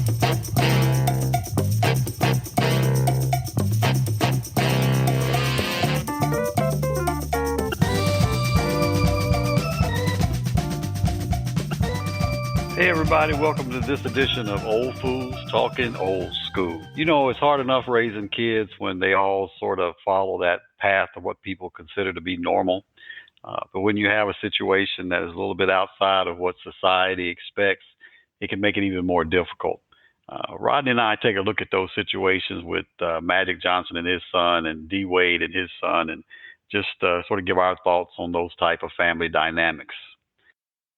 Hey everybody, welcome to this edition of Old Fools Talking Old School. You know, it's hard enough raising kids when they all sort of follow that path of what people consider to be normal. But when you have a situation that is a little bit outside of what society expects, it can make it even more difficult. Rodney and I take a look at those situations with Magic Johnson and his son, and D Wade and his son, and just sort of give our thoughts on those type of family dynamics.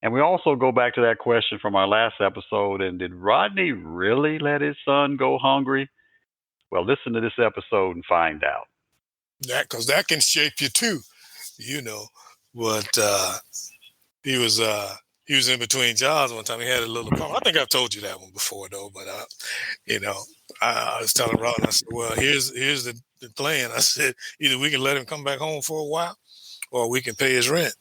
And we also go back to that question from our last episode. And did Rodney really let his son go hungry? Well, listen to this episode and find out. Because that can shape you too, you know. But he was in between jobs one time. He had a little problem. I think I've told you that one before, though. But I was telling Rodney, I said, "Well, here's the plan." I said, either we can let him come back home for a while, or we can pay his rent.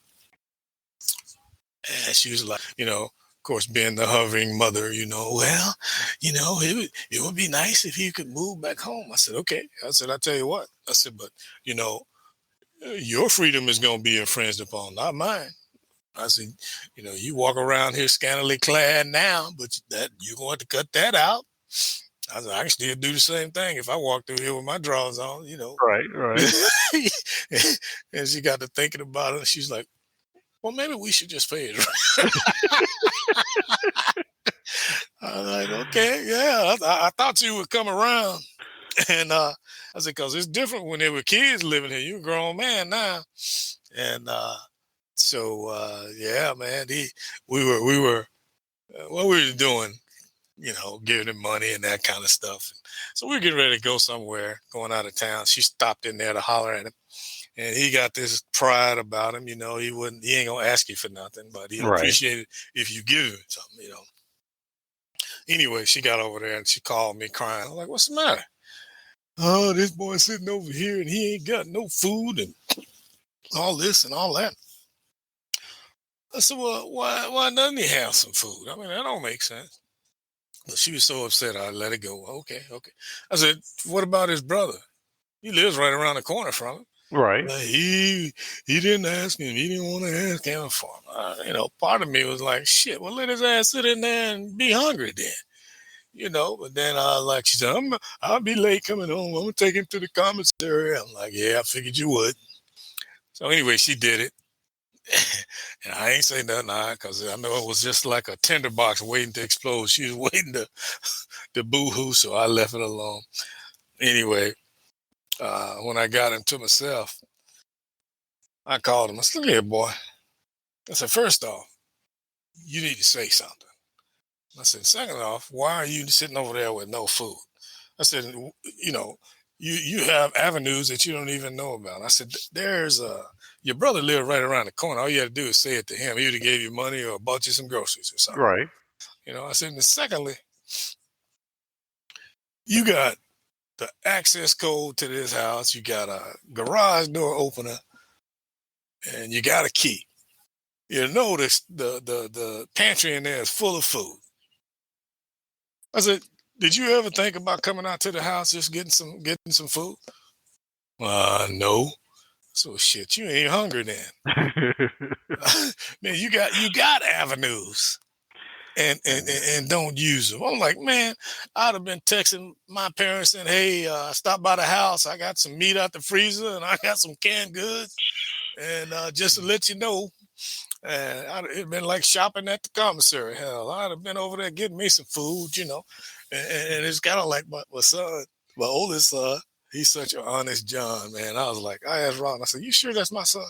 And she was like, of course, being the hovering mother, well, it would be nice if you could move back home. I said, okay. I said, I tell you what. I said, but, your freedom is going to be infringed upon, not mine. I said, you walk around here scantily clad now, but that you're going to cut that out. I said, I can still do the same thing if I walk through here with my drawers on, Right. And she got to thinking about it. And she's like, well, maybe we should just pay it. I was like, okay, yeah. I thought you would come around. And I said, because it's different when there were kids living here. You're a grown man now. And yeah, man, we were what we were doing, giving him money and that kind of stuff. So we were getting ready to go somewhere, going out of town. She stopped in there to holler at him. And he got this pride about him, he ain't gonna ask you for nothing, but he'll appreciate it if you give him something, Anyway, she got over there and she called me crying. I'm like, what's the matter? Oh, this boy's sitting over here and he ain't got no food and all this and all that. I said, well, why doesn't he have some food? I mean, that don't make sense. But she was so upset, I let it go. Okay. I said, what about his brother? He lives right around the corner from him. Right. But he didn't ask him. He didn't want to ask him for him. Part of me was like, shit, well, let his ass sit in there and be hungry then. But then she said, I'll be late coming home. I'm going to take him to the commissary. I'm like, yeah, I figured you would. So anyway, she did it. And I ain't say nothing because I know it was just like a tinderbox waiting to explode. She was waiting to boo-hoo, so I left it alone. Anyway, when I got him to myself, I called him. I said, look here, boy. I said, first off, you need to say something. I said, second off, why are you sitting over there with no food? I said, you have avenues that you don't even know about. I said, there's your brother lived right around the corner. All you had to do is say it to him. He would have gave you money or bought you some groceries or something. Right. I said, and secondly, you got the access code to this house. You got a garage door opener, and you got a key. The pantry in there is full of food. I said, did you ever think about coming out to the house just getting some food? No. So shit, you ain't hungry then. Man, you got avenues. And don't use them. I'm like, man, I'd have been texting my parents saying, hey, stop by the house. I got some meat out the freezer and I got some canned goods. And just to let you know, it'd been like shopping at the commissary. Hell, I'd have been over there getting me some food, And it's kind of like my son, my oldest son, he's such an honest John, man. I was like, I asked Ron, I said, you sure that's my son?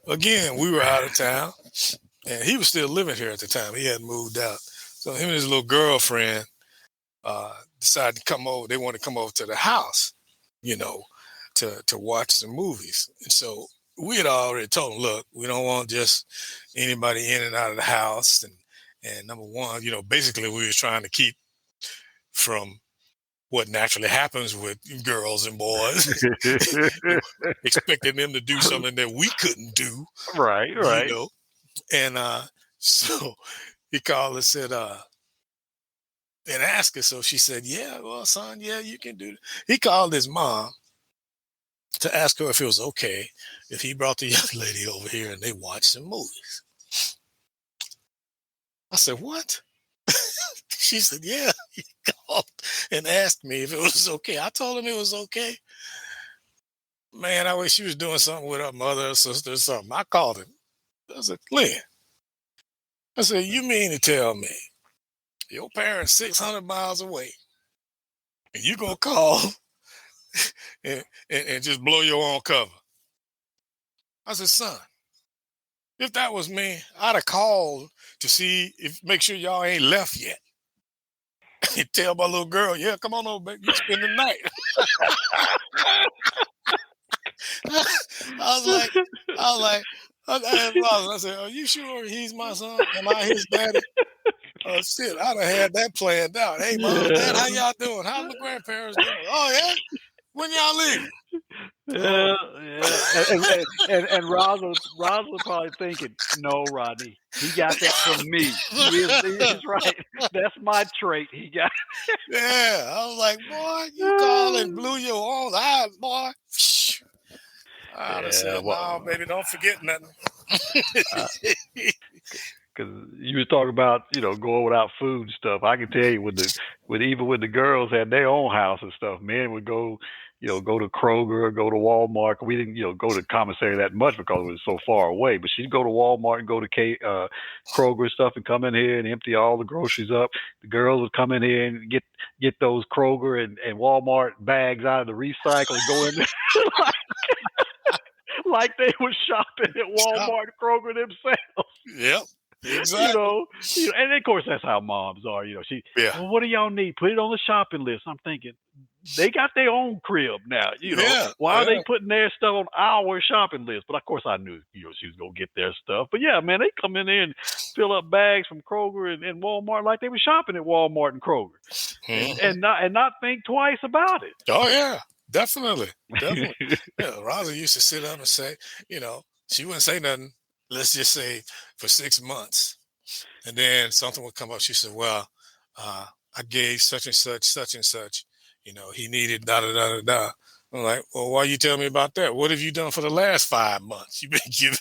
Again, we were out of town, and he was still living here at the time. He hadn't moved out. So him and his little girlfriend decided to come over. They wanted to come over to the house, to watch some movies. And so we had already told them, look, we don't want just anybody in and out of the house. And number one, basically we were trying to keep from what naturally happens with girls and boys, expecting them to do something that we couldn't do. Right. And so he called and said, and asked her. So she said, yeah, well, son, yeah, you can do it. He called his mom to ask her if it was okay if he brought the young lady over here and they watched some movies. I said, what? She said, yeah, he called and asked me if it was okay. I told him it was okay. Man, I wish she was doing something with her mother or sister or something. I called him. I said, Glenn, I said, you mean to tell me your parents 600 miles away and you going to call and just blow your own cover? I said, son, if that was me, I'd have called to see if make sure y'all ain't left yet. And tell my little girl, yeah, come on over, baby. You spend the night. I was like, I said, are you sure he's my son? Am I his daddy? Oh shit, I'd have had that planned out. Hey mom, dad, how y'all doing? How's my grandparents doing? Oh yeah? When y'all leaving? Oh. Yeah, yeah. And Rosalind probably thinking, no, Rodney, he got that from me. He's right. That's my trait. He got. Yeah, I was like, boy, you call and blew your own eyes, boy. I'd have Yeah, said, no, baby, don't forget nothing. because you was talking about going without food and stuff. I can tell you even when the girls had their own house and stuff, men would go go to Kroger or go to Walmart. We didn't go to commissary that much because it was so far away. But she'd go to Walmart and go to Kroger and stuff and come in here and empty all the groceries up. The girls would come in here and get those Kroger and Walmart bags out of the recycle and go in there. Like they were shopping at Walmart and Kroger themselves. Yep. Exactly. And of course that's how moms are. Well, what do y'all need? Put it on the shopping list. I'm thinking they got their own crib now. Why are they putting their stuff on our shopping list? But of course I knew she was gonna get their stuff. But yeah, man, they come in there and fill up bags from Kroger and Walmart like they were shopping at Walmart and Kroger, and not think twice about it. Oh yeah. Definitely. Yeah, Rosa used to sit up and say, she wouldn't say nothing, let's just say for 6 months. And then something would come up. She said, well, I gave such and such, he needed da da da da da. I'm like, well, why you tell me about that? What have you done for the last 5 months? You've been giving,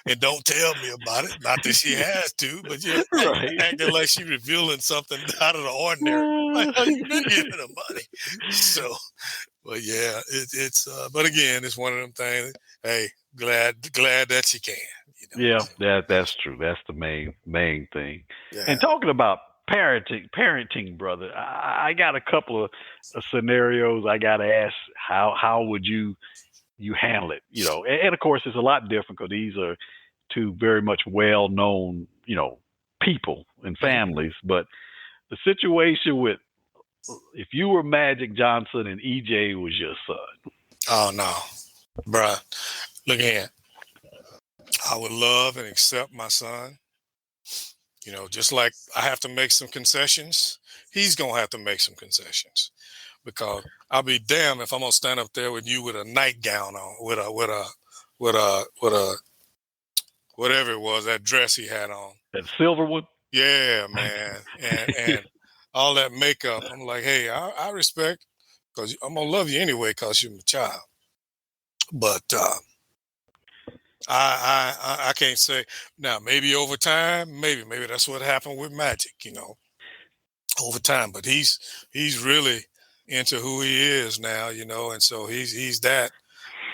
and don't tell me about it. Not that she has to, but acting like she's revealing something out of the ordinary. Like, oh, you've been giving her money. So, but yeah, it's. But again, it's one of them things. Hey, glad that she can. Yeah, that's true. That's the main thing. Yeah. And talking about parenting, brother, I got a couple of scenarios I got to ask. How would you handle it? And of course it's a lot different because these are two very much well known people and families. But the situation with if you were Magic Johnson and EJ was your son. Oh no, bruh. Look here. I would love and accept my son. Just like I have to make some concessions, he's gonna have to make some concessions, because I'll be damned if I'm gonna stand up there with you with a nightgown on, with a whatever it was, that dress he had on, that silver one. Yeah, man, and all that makeup. I'm like, hey, I respect, because I'm gonna love you anyway because you're my child. But I can't say now. Maybe over time, maybe that's what happened with Magic. Over time. But he's really into who he is now. And so he's that.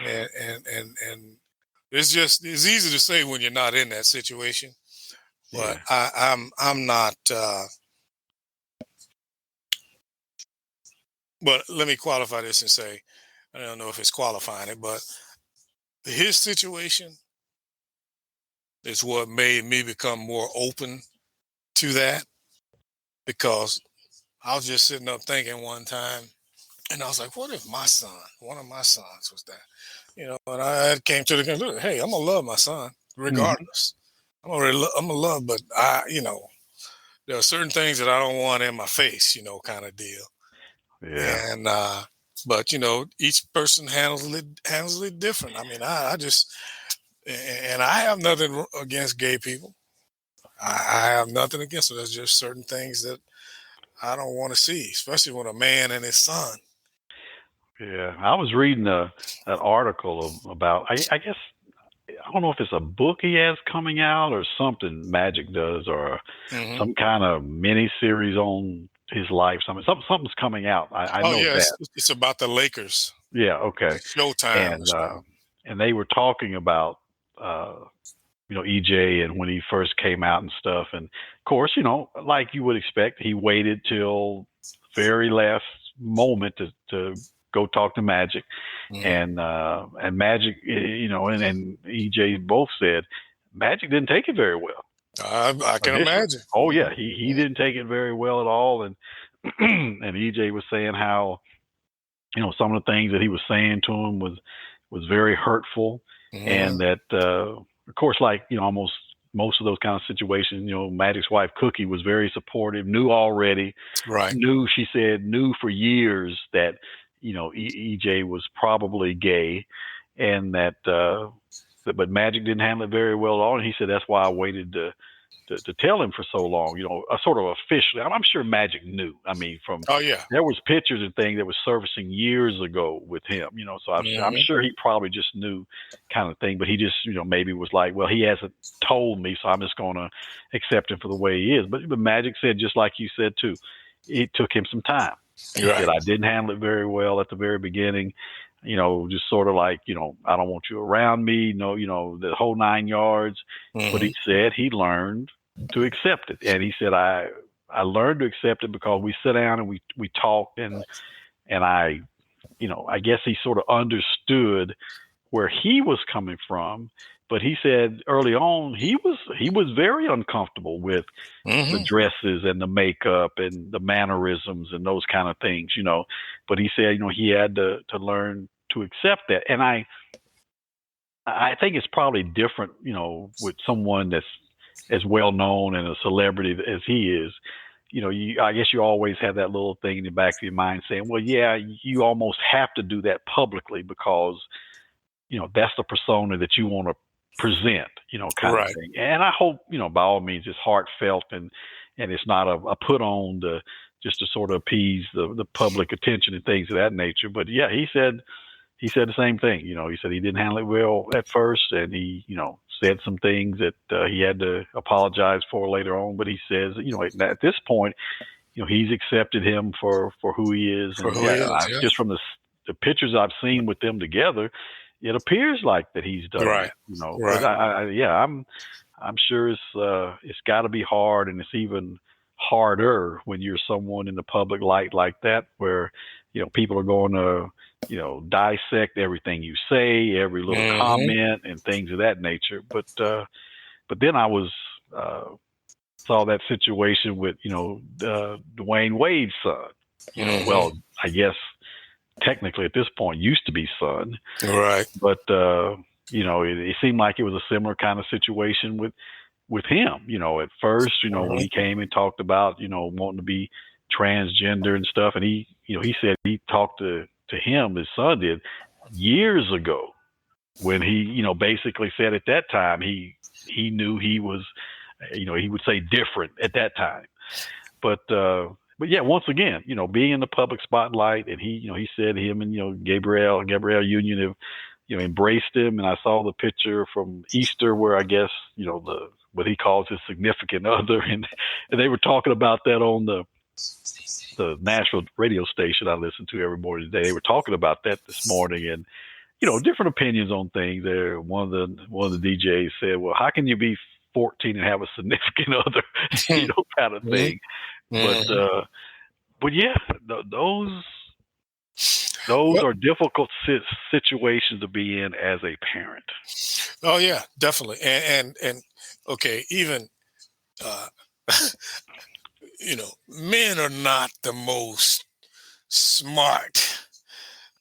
And it's easy to say when you're not in that situation. But yeah. I'm not. But let me qualify this and say, I don't know if it's qualifying it, but his situation is what made me become more open to that, because I was just sitting up thinking one time, and I was like, what if one of my sons was that? And I came to the conclusion, hey, I'm going to love my son regardless. Mm-hmm. I'm going to love, but there are certain things that I don't want in my face, kind of deal. Yeah. And, but, each person handles it different. I mean, I just, and I have nothing against gay people. I have nothing against it. There's just certain things that I don't want to see, especially with a man and his son. Yeah, I was reading an article about. I guess I don't know if it's a book he has coming out or something Magic does, or Hmm. some kind of mini series on his life. Something's coming out. I Oh know yeah, that. it's about the Lakers. Yeah. Okay. Showtime or And something. they were talking about uh, EJ and when he first came out and stuff. And of course, like you would expect, he waited till very last moment to go talk to Magic, Hmm. and Magic, and EJ both said Magic didn't take it very well I can initially. imagine. Oh yeah, he didn't take it very well at all, and and EJ was saying how some of the things that he was saying to him was very hurtful, and Hmm. that of course, like almost most of those kind of situations, Magic's wife Cookie was very supportive, knew already, Right. knew for years that EJ was probably gay, and that but Magic didn't handle it very well at all, and he said that's why I waited to tell him for so long, a sort of officially. I'm sure Magic knew. I mean, from Oh yeah. there was pictures and things that was surfacing years ago with him, so I'm Hmm. sure he probably just knew kind of thing, but he just, maybe was like, well, he hasn't told me, so I'm just going to accept him for the way he is. But Magic said, just like you said too, it took him some time. He said, Right. I didn't handle it very well at the very beginning, just sort of like, I don't want you around me, the whole 9 yards. But he Hmm. said he learned to accept it. And he said, I learned to accept it because we sit down and we talked, and I guess he sort of understood where he was coming from. But he said early on he was very uncomfortable with the Hmm. dresses and the makeup and the mannerisms and those kind of things. But he said, he had to learn to accept that. And I think it's probably different, with someone that's as well known and a celebrity as he is. I guess you always have that little thing in the back of your mind saying, well, yeah, you almost have to do that publicly because, that's the persona that you want to present, kind of Right. thing. And I hope, by all means, it's heartfelt and it's not a put on to just to sort of appease the public attention and things of that nature. But yeah, he said the same thing. He said he didn't handle it well at first, and he, said some things that he had to apologize for later on. But he says, at this point, he's accepted him for who he is, For and who he yeah, is. Yeah. just from the pictures I've seen with them together, it appears like that he's done Right. that. But Right. yeah, I'm sure it's got to be hard, and it's even harder when you're someone in the public light like that, where people are going to dissect everything you say, every little Hmm. comment, and things of that nature. But then I was saw that situation with Dwayne Wade's son. Hmm. Well, I guess technically at this point used to be son, Right. but it seemed like it was a similar kind of situation with him. At first, when Hmm. he came and talked about wanting to be transgender and stuff, and he said he talked to him, his son did, years ago, when he basically said at that time he knew he was, he would say different at that time. But yeah, once again, being in the public spotlight, and he said him and Gabrielle Union have embraced him, and I saw the picture from Easter where I guess the what he calls his significant other, and they were talking about that on the national radio station I listen to every morning today. They were talking about that this morning, and different opinions on things. There, one of the DJs said, "Well, how can you be 14 and have a significant other?" Kind of Hmm. thing. But Hmm. but yeah, those Well, are difficult situations to be in as a parent. oh yeah, definitely. And okay, even uh, men are not the most smart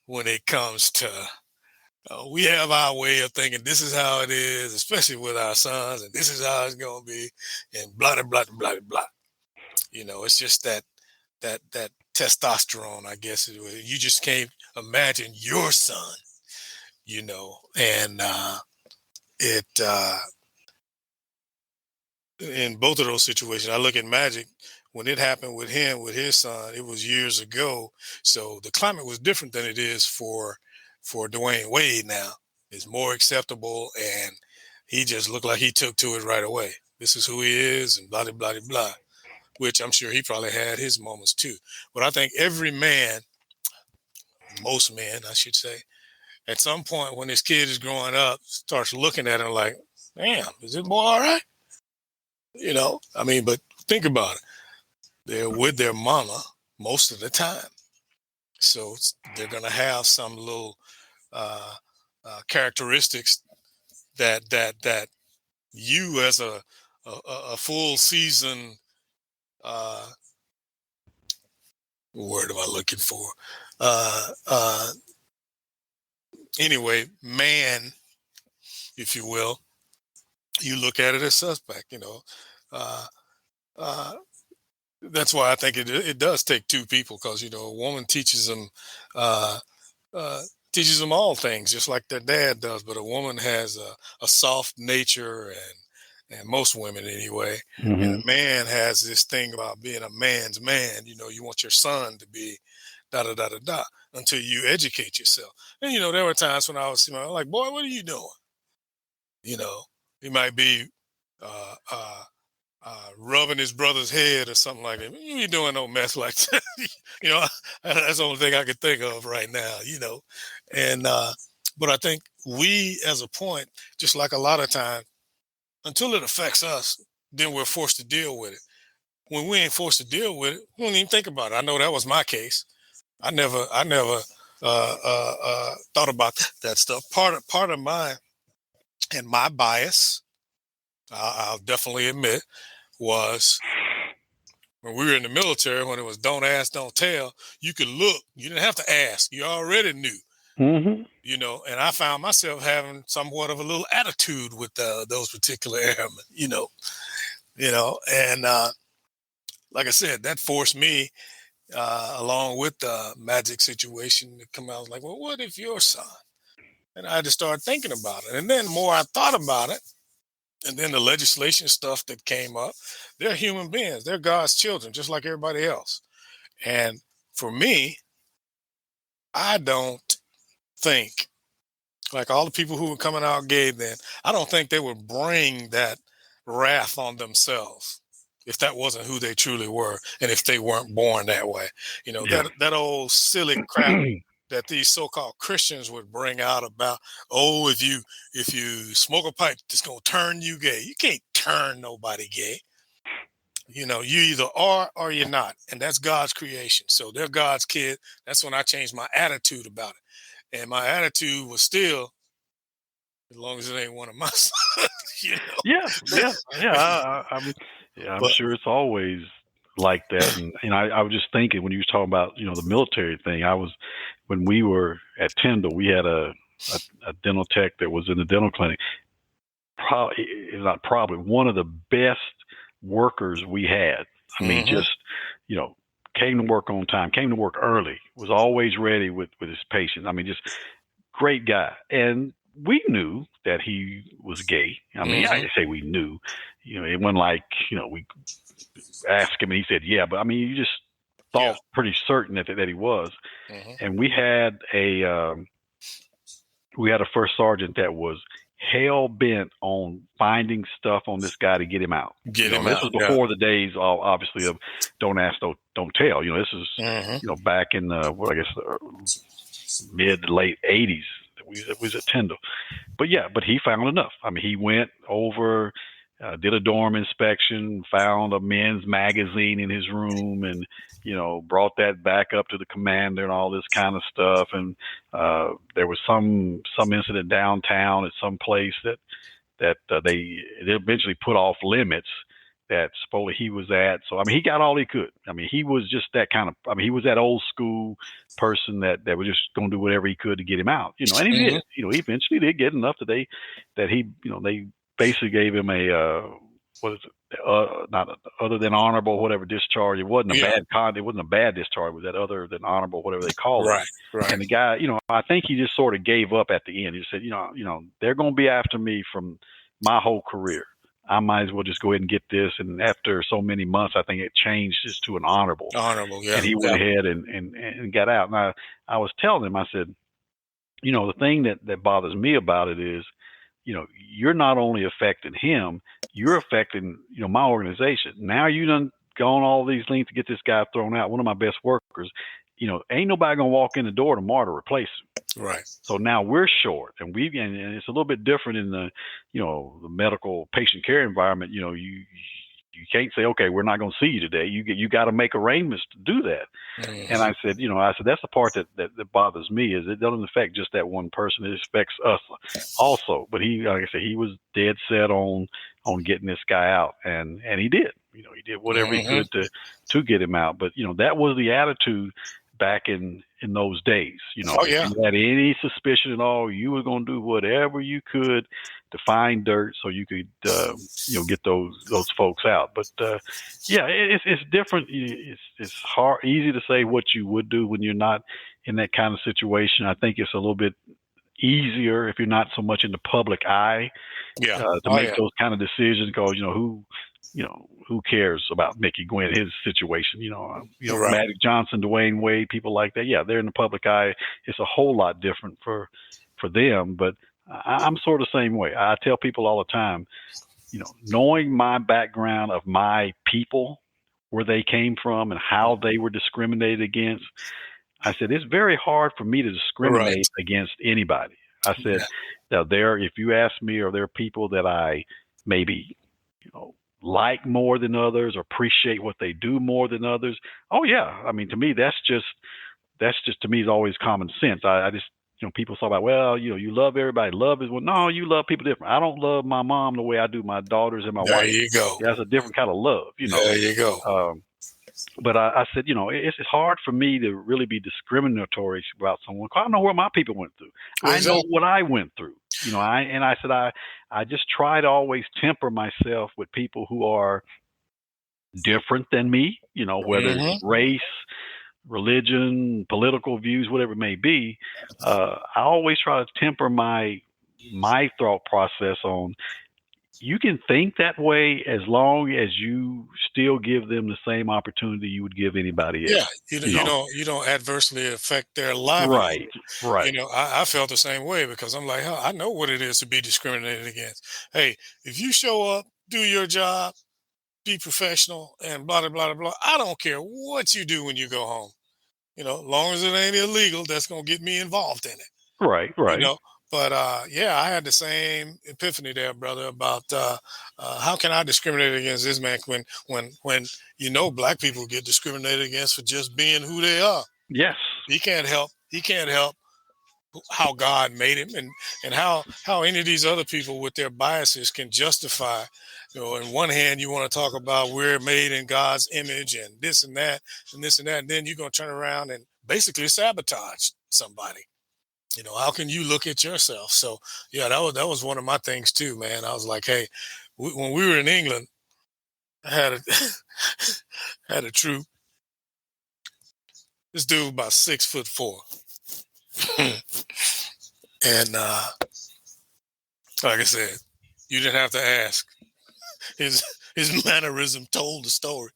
when it comes to. We have our way of thinking. This is how it is, especially with our sons, and this is how it's going to be, and blah blah blah blah blah. It's just that testosterone, I guess. You just can't imagine your son, and it in both of those situations, I look at Magic. When it happened with him, with his son, it was years ago. So the climate was different than it is for Dwyane Wade now. It's more acceptable, and he just looked like he took to it right away. This is who he is, and blah, blah, blah, blah, which I'm sure he probably had his moments too. But I think every man, most men, I should say, at some point when this kid is growing up, starts looking at him like, damn, is this boy all right? I mean, but think about it. They're with their mama most of the time. So they're going to have some little characteristics that you as a full season, what word am I looking for? Anyway, man, if you will, you look at it as suspect, that's why I think it does take two people, because a woman teaches them all things just like their dad does, but a woman has a soft nature, and most women anyway. Mm-hmm. And a man has this thing about being a man's man. You want your son to be da da da da da until you educate yourself. And there were times when I was like, boy, what are you doing? He might be rubbing his brother's head or something like that. You ain't doing no mess like that. That's the only thing I could think of right now, And but I think we, as a point, just like a lot of times, until it affects us, then we're forced to deal with it. When we ain't forced to deal with it, we don't even think about it. I know that was my case. I never thought about that stuff. Part of my bias, I'll definitely admit, was when we were in the military, when it was don't ask, don't tell. You could look. You didn't have to ask. You already knew. Mm-hmm. And I found myself having somewhat of a little attitude with those particular airmen, and like I said, that forced me, along with the Magic situation, to come out. I was like, well, what if your son? And I had to start thinking about it. And then the more I thought about it, and then the legislation stuff that came up, they're human beings. They're God's children, just like everybody else. And for me, I don't think, like all the people who were coming out gay then, I don't think they would bring that wrath on themselves if that wasn't who they truly were, and if they weren't born that way. Yeah. That old silly crap that these so-called Christians would bring out about, oh, if you smoke a pipe, it's gonna turn you gay. You can't turn nobody gay. You either are or you're not, and that's God's creation. So they're God's kid. That's when I changed my attitude about it, and my attitude was still, as long as it ain't one of my sons. Yeah. I'm sure it's always like that. And I was just thinking when you were talking about the military thing. When we were at Tyndall, we had a dental tech that was in the dental clinic. Probably one of the best workers we had. I mean, just came to work on time, came to work early, was always ready with his patients. I mean, just great guy. And we knew that he was gay. I mean, I say we knew. It wasn't like we asked him and he said yeah, but I mean, you just thought pretty certain that he was. And we had a first sergeant that was hell bent on finding stuff on this guy to get him out. This was before the days, obviously, of don't ask, don't tell. This is back in the mid to late '80s. We was at Tyndall, but he found enough. I mean, he went over, did a dorm inspection, found a men's magazine in his room, and brought that back up to the commander and all this kind of stuff. And there was some incident downtown at some place that they eventually put off limits that supposedly he was at. So I mean, he got all he could. I mean, he was just that kind of. I mean, he was that old school person that was just going to do whatever he could to get him out. And he did. He eventually did get enough that they basically gave him a what is it? Not other than honorable, whatever discharge. It wasn't a bad it wasn't a bad discharge. It was that other than honorable, whatever they call it. Right. And the guy, I think he just sort of gave up at the end. He said, they're going to be after me from my whole career. I might as well just go ahead and get this. And after so many months, I think it changed just to an honorable. Honorable, yeah, And he went yeah, ahead and got out. And I was telling him, I said, the thing that bothers me about it is, you're not only affecting him, you're affecting, my organization. Now you done gone all these lengths to get this guy thrown out, one of my best workers. Ain't nobody gonna walk in the door tomorrow to replace him. right, So now we're short, and and it's a little bit different in the, the medical patient care environment. You can't say, okay, we're not going to see you today. You got to make arrangements to do that. And I said, that's the part that bothers me is it doesn't affect just that one person. It affects us also. But he, like I said, he was dead set on getting this guy out, and he did. He did whatever he could to get him out. But that was the attitude back in those days. Oh, If yeah, you had any suspicion at all, you were going to do whatever you could to find dirt so you could get those folks out. But yeah, it's different. It's hard, easy to say what you would do when you're not in that kind of situation. I think it's a little bit easier if you're not so much in the public eye yeah, to make those kind of decisions, because who cares about Mickey Gwynn, his situation? right, Magic Johnson, Dwyane Wade, people like that. Yeah, they're in the public eye. It's a whole lot different for them. But I'm sort of the same way. I tell people all the time, knowing my background of my people, where they came from and how they were discriminated against, I said, it's very hard for me to discriminate right, against anybody. I said, yeah, now if you ask me, are there people that I maybe, like more than others, or appreciate what they do more than others? Oh yeah. I mean, to me, that's just to me is always common sense. I just, people talk about, well, you love everybody. Love is, well, no, you love people different. I don't love my mom the way I do my daughters and my there wife. you go, That's a different kind of love, there you go, but I said, it's hard for me to really be discriminatory about someone, 'cause I know what my people went through. I know exactly, what I went through. I said, I just try to always temper myself with people who are different than me, whether it's race, religion, political views, whatever it may be. I always try to temper my thought process on, you can think that way as long as you still give them the same opportunity you would give anybody yeah. else. You don't adversely affect their livelihood. Right, right. I felt the same way because I'm like, I know what it is to be discriminated against. Hey, if you show up, do your job, be professional, and blah blah blah blah. I don't care what you do when you go home. Long as it ain't illegal, that's gonna get me involved in it. Right, You right. know, but yeah, I had the same epiphany there, brother, about how can I discriminate against this man when black people get discriminated against for just being who they are. Yes. He can't help. He can't help how God made him, and how any of these other people with their biases can justify. In one hand, you want to talk about we're made in God's image and this and that and this and that, and then you're going to turn around and basically sabotage somebody. How can you look at yourself? So yeah, that was one of my things too, man. I was like, hey, when we were in England, I had a had a troop. This dude was about 6'4", and like I said, you didn't have to ask. His mannerism told the story,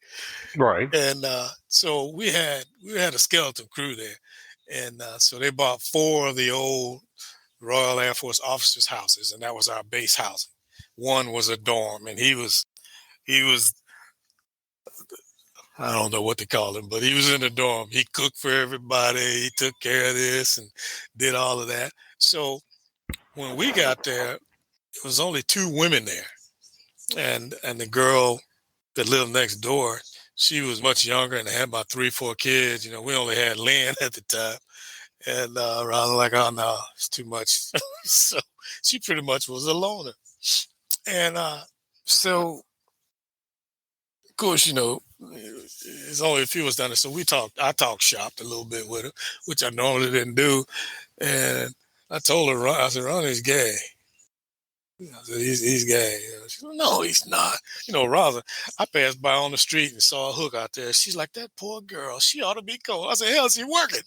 Right. and so we had a skeleton crew there, and so they bought 4 of the old Royal Air Force officers' houses, and that was our base housing. One was a dorm, and he was I don't know what to call him, but he was in the dorm. He cooked for everybody. He took care of this and did all of that. So when we got there, it was only 2 women there, and the girl that lived next door, she was much younger and had about 3, 4 kids. We only had Lynn at the time. And I was like, oh no, it's too much. So she pretty much was a loner. And so, of course, there's only a few of us down there. So I talked shop a little bit with her, which I normally didn't do. And I told her, I said, Ronnie's gay. I said, he's gay. She said, no, he's not. Rather, I passed by on the street and saw a hook out there. She's like, that poor girl, she ought to be cold. I said, hell, she working.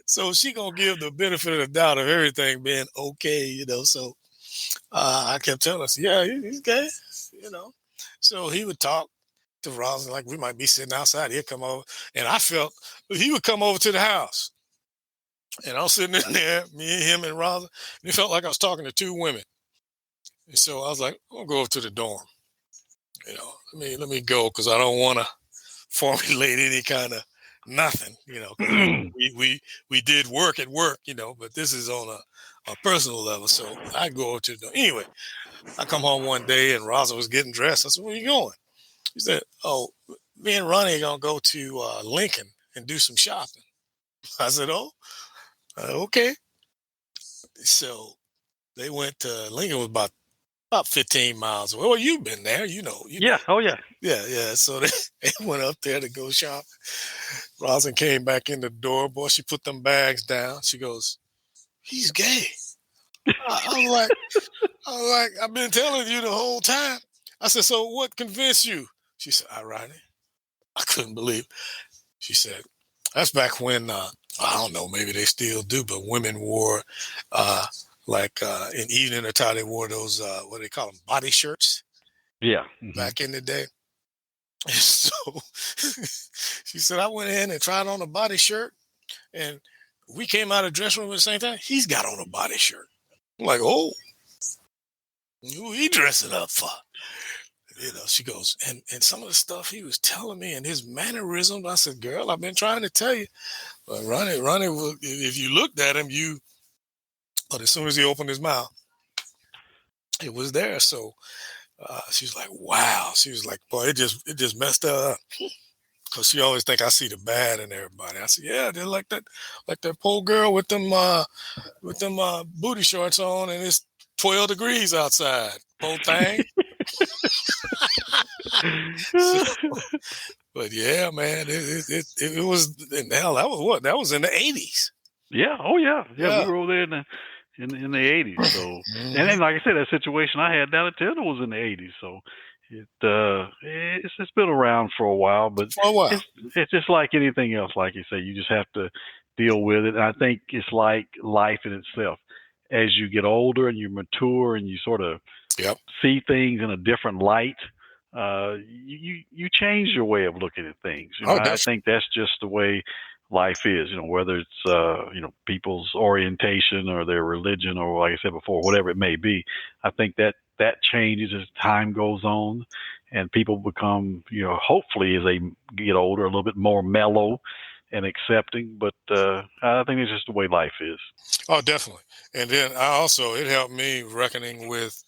So she gonna give the benefit of the doubt of everything being okay, So I kept telling us, yeah, he's gay, you know. So he would talk to Rosin like we might be sitting outside. He'd come over, and I felt he would come over to the house, and I was sitting in there, me and him and Rosin, and it felt like I was talking to two women. And so I was like, I'll go over to the dorm. Let me go because I don't want to formulate any kind of nothing, because we did work at work, but this is on a personal level. So I go over to the anyway. I come home one day and Rosa was getting dressed. I said, "Where are you going?" She said, "Oh, me and Ronnie are gonna go to Lincoln and do some shopping." I said, "Oh, okay." So they went to Lincoln was about 15 miles away. Well, you've been there, Yeah. Oh, yeah. Yeah. So they went up there to go shop. Rosin came back in the door. Boy, she put them bags down. She goes, "He's gay." I was like, I've been telling you the whole time. I said, "So what convinced you?" She said, "Ironic." I couldn't believe. She said, "That's back when I don't know, maybe they still do, but women wore in evening attire they wore those what do they call them, body shirts Yeah. back in the day." And so she said, "I went in and tried on a body shirt, and we came out of the dressing room at the same time. He's got on a body shirt." I'm like, "Oh, who he dressing up for?" She goes, and some of the stuff he was telling me and his mannerisms. I said, "Girl, I've been trying to tell you." But Ronnie, if you looked at him, but as soon as he opened his mouth, it was there. So she was like, "Wow." She was like, "Boy, it just messed her up." Because she always think I see the bad in everybody. I said, "Yeah, they're like that poor girl with them booty shorts on, and it's 12 degrees outside. Poor thing." So, but yeah, man, it was hell. That was what? That was in the 80s. Yeah. Oh, yeah. Yeah. We Yeah. were over there in the 80s. So, and Mhm. then, like I said, that situation I had down at Taylor was in the 80s. So, it's been around for a while, but For a while. it's just like anything else. Like you say, you just have to deal with it. And I think it's like life in itself. As you get older and you mature and you sort of Yep. see things in a different light, you change your way of looking at things. Oh, I definitely. think that's just the way life is. Whether it's people's orientation or their religion or, like I said before, whatever it may be. I think that changes as time goes on, and people become, hopefully as they get older, a little bit more mellow and accepting. But I think it's just the way life is. Oh, definitely. And then it helped me reckoning with.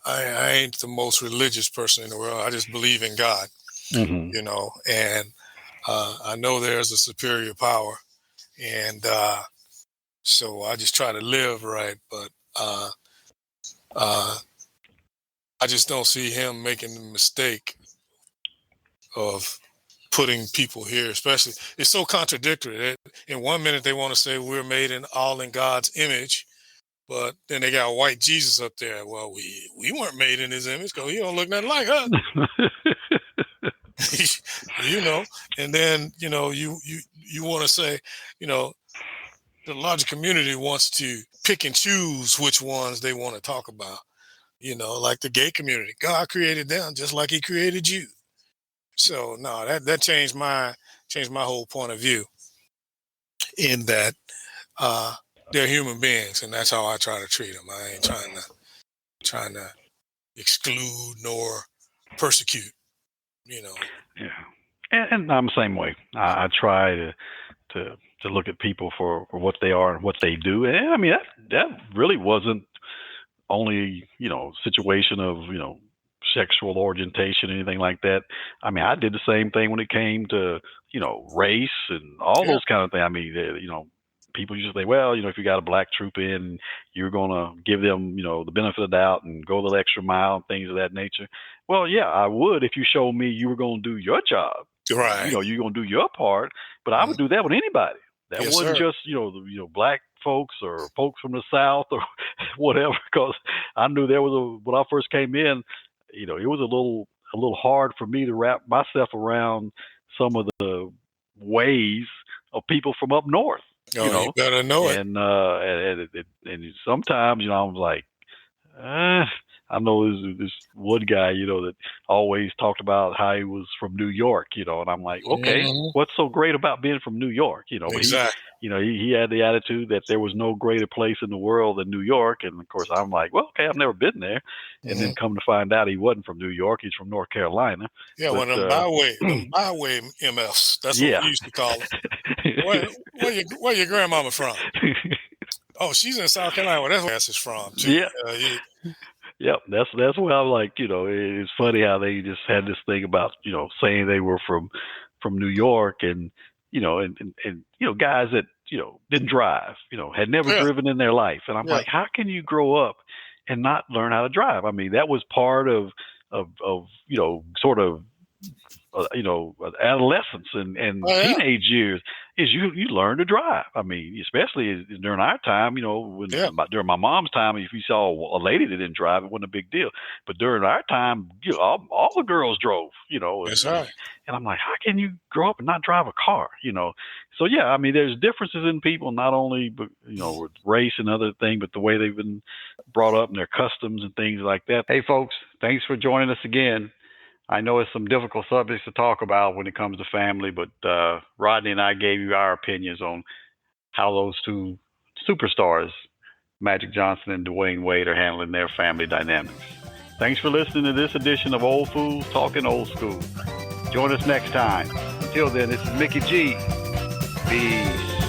I ain't the most religious person in the world. I just believe in God, Hmm. and I know there's a superior power, and so I just try to live right. But uh, I just don't see him making the mistake of putting people here, especially. It's so contradictory. In 1 minute they want to say we're made in God's image, but then they got white Jesus up there. Well, we weren't made in his image because he don't look nothing like us. you know and then you want to say, you know the larger community wants to pick and choose which ones they want to talk about, like the gay community. God created them just like he created you. So no, that changed my whole point of view, in that uh they're human beings, and that's how I try to treat them. I ain't trying to exclude nor persecute, you know Yeah, and I'm the same way. I try to look at people for what they are and what they do. And I mean that really wasn't only situation of sexual orientation, anything like that. I mean, I did the same thing when it came to race and all yeah, those kind of things. I mean, people usually say, well, if you got a black troop in, you're gonna give them the benefit of the doubt and go a little extra mile and things of that nature. Well, yeah, I would if you showed me you were gonna do your job. right. You're gonna do your part, but I would Mhm. do that with anybody. That Yes, wasn't sir. just black folks or folks from the South or whatever. Because I knew there was when I first came in, it was a little hard for me to wrap myself around some of the ways of people from up north. Oh, you better know it. And sometimes, I'm like, I know this one guy, that always talked about how he was from New York, and I'm like, okay, Mhm. what's so great about being from New York, But Exactly. he had the attitude that there was no greater place in the world than New York, and of course I'm like, well, okay, I've never been there, and then come to find out he wasn't from New York, he's from North Carolina. Yeah, But well, them byway MFs. That's what yeah, we used to call them. Where your grandmama from? Oh, she's in South Carolina. Well, that's where ass is from too. yeah. Yep, that's where I'm like, it's funny how they just had this thing about, saying they were from New York, and guys that didn't drive, had never Yeah, driven in their life, and I'm yeah, like, how can you grow up and not learn how to drive? I mean, that was part of sort of adolescence and oh yeah, teenage years is you learn to drive. I mean, especially during our time, yeah. during my mom's time, if you saw a lady that didn't drive, it wasn't a big deal. But during our time, all the girls drove, That's right. and I'm like, how can you grow up and not drive a car? So yeah, I mean, there's differences in people, not only with race and other thing, but the way they've been brought up and their customs and things like that. Hey, folks, thanks for joining us again. I know it's some difficult subjects to talk about when it comes to family, but Rodney and I gave you our opinions on how those two superstars, Magic Johnson and Dwyane Wade, are handling their family dynamics. Thanks for listening to this edition of Old Fools Talking Old School. Join us next time. Until then, this is Mickey G. Peace.